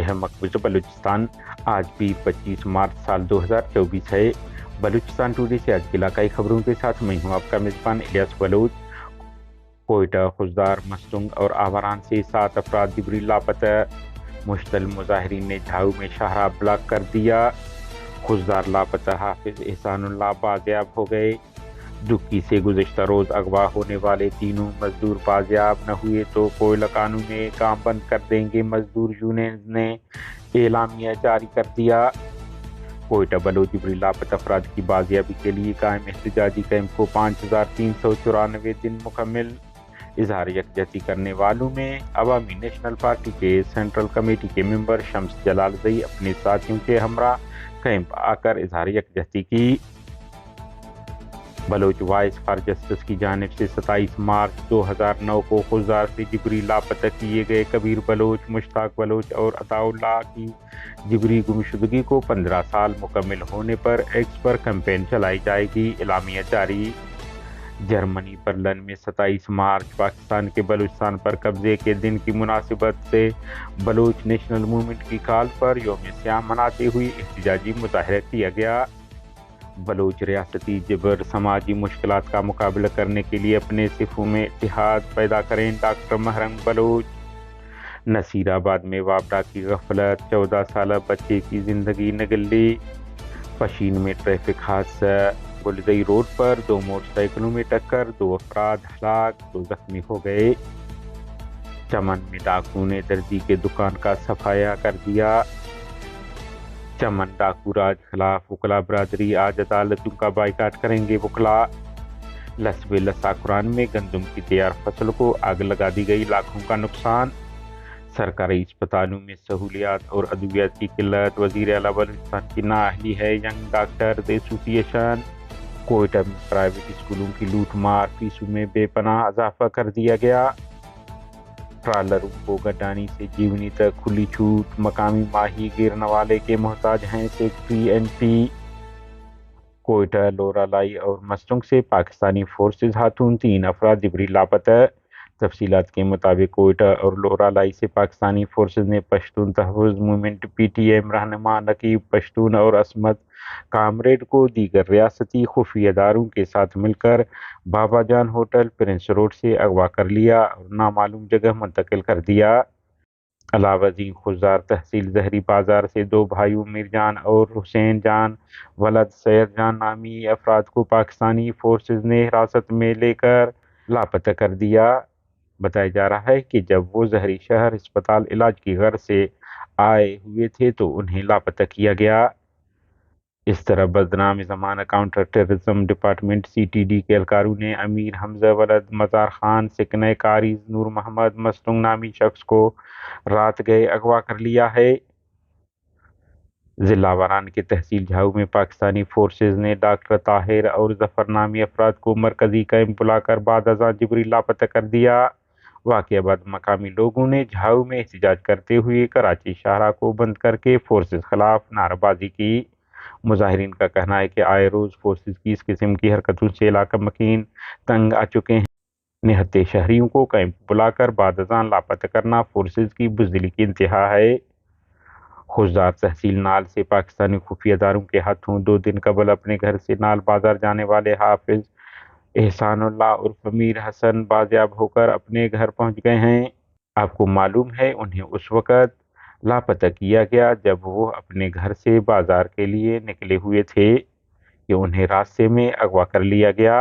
है मकबूजा बलूचिस्तान। आज भी 25 मार्च साल 2024 है। बलूचिस्तान टुडे से आज की इलाकाई खबरों के साथ मैं हूं आपका मेजबान इलियास बलूच। कोयटा, खुजदार, मस्तुंग और आवारान से 7 अफराद जिबरी लापता। मुश्तल मुजाहिरीन ने झाऊ में शाहरा ब्लॉक कर दिया। खुजदार लापता हाफिज एहसानुल्लाह बाजियाब हो गए। दुक्की से गुज़िश्ता रोज़ अगवा होने वाले तीनों मजदूर बाजियाब न हुए तो कोयला कानून में काम बंद कर देंगे। मजदूर यूनियन ने एलामिया जारी कर दिया। कोयटा बलोच जिबरी लापता अफराद की बाजियाबी के लिए कायम एहतजाजी कैंप को 5394 दिन मुकम्मिल। इजहार यकजहती करने वालों में अवामी नेशनल पार्टी के सेंट्रल कमेटी के मेंबर शम्स जलालजई अपने साथियों के हमरा कैंप आकर इजहार यकजहती की। बलोच वॉइस फॉर जस्टिस की जानिब से 27 मार्च 2009 को खुजदार से जिबरी लापता किए गए कबीर बलोच, मुश्ताक बलोच और अताउल्लाह की जिबरी गुमशुदगी को 15 साल मुकम्मिल होने पर एक्स पर कैंपेन चलाई जाएगी। एलामिया जारी। जर्मनी बर्लिन में 27 मार्च पाकिस्तान के बलूचिस्तान पर कब्जे के दिन की मुनासिबत से बलोच नेशनल मूवमेंट की कॉल पर यौम सियाम मनाते हुए एहतजाजी मुजाहिरा किया गया। बलोच रियासती जबर समाजी मुश्किलात का मुकाबला करने के लिए अपने सिफों में इत्तेहाद पैदा करें। Doctor महरम Bloch. नसीराबाद में वापडा की गफलत, 14 साल बच्चे की जिंदगी निगली। पशीन में ट्रैफिक हादसा, बुलदई रोड पर 2 मोटरसाइकिलों में टक्कर, 2 अफराद हलाक, 2 जख्मी हो गए। चमन में डाकू ने दर्जी के दुकान का सफाया कर दिया। चमन डाकू राज खिलाफ वकला बरादरी आज अदालतों का बाइकाट करेंगे। वकला। लसबे लसा कुरान में गंदम की तैयार फसल को आग लगा दी गई, लाखों का नुकसान। सरकारी अस्पतालों में सहूलियात और अद्वियात की किल्लत, वजीर आला बलूचिस्तान की नाअहली है यंग डॉक्टर्स एसोसिएशन। कोयटा में प्राइवेट स्कूलों की लूट मार, फीसों में बेपनाह इजाफा कर दिया गया। ट्रालरों को गड्डानी से जीवनी तक खुली छूट, मकामी माही गिरनवाले के मोहताज हैं सेक्रेटरी एनपी। कोयटा, लोरालाई और मस्तुंग से पाकिस्तानी फोर्सेज हाथों 3 अफराद जिबरी लापता। तफसीलात के मुताबिक कोयटा और लोरालाई से पाकिस्तानी फोर्सेज ने पश्तून तहफ़्फ़ुज़ मूवमेंट पीटीएम रहनुमा नकीब पश्तून और असमत कामरेड को दीगर रियासती खुफिया इदारों के साथ मिलकर बाबा जान होटल प्रिंस रोड से अगवा कर लिया और नामालूम जगह मुंतकिल कर दिया। अलावजी खुजदार तहसील जहरी बाजार से 2 भाइयों मिर्जान और हुसैन जान वलद सैयद जान नामी अफराद को पाकिस्तानी फोर्सेज ने हिरासत में लेकर लापता कर दिया। बताया जा रहा है कि जब वो जहरी शहर अस्पताल इलाज की गर्ज से आए हुए थे तो उन्हें लापता किया गया। इस तरह बदनाम ज़माना काउंटर टेररिज्म डिपार्टमेंट सीटीडी के एहलकारों ने अमीर हमजा वलद मज़ार खान सिकने कारिज नूर मोहम्मद मस्तुंग नामी शख्स को रात गए अगवा कर लिया है। जिला वारान के तहसील झाऊ में पाकिस्तानी फोर्सेज ने डॉक्टर ताहिर और जफर नामी अफराद को मरकजी कैंप बुलाकर बाद अज़ां जिबरी लापता कर दिया। वाक़या बाद मकामी लोगों ने झाऊ में एहतजाज करते हुए कराची शाहरा को बंद करके फोर्सेज खिलाफ नारेबाजी की। मुजाहिरीन का कहना है कि आए रोज़ फोर्सेज की इस किस्म की हरकतों से इलाका मकीन तंग आ चुके हैं। निहत्ते शहरियों को कैंप बुलाकर बाद अज़ां लापता करना फोर्सेज की बुज़दिली की इंतहा है। खुजदार तहसील नाल से पाकिस्तानी खुफिया इदारों के हाथों 2 दिन कबल अपने घर से नाल बाजार जाने वाले हाफिज एहसानुल्लाह उर्फ अमीर हसन बाजियाब होकर अपने घर पहुंच गए हैं। आपको मालूम है उन्हें उस वक़्त लापता किया गया जब वो अपने घर से बाजार के लिए निकले हुए थे कि उन्हें रास्ते में अगवा कर लिया गया।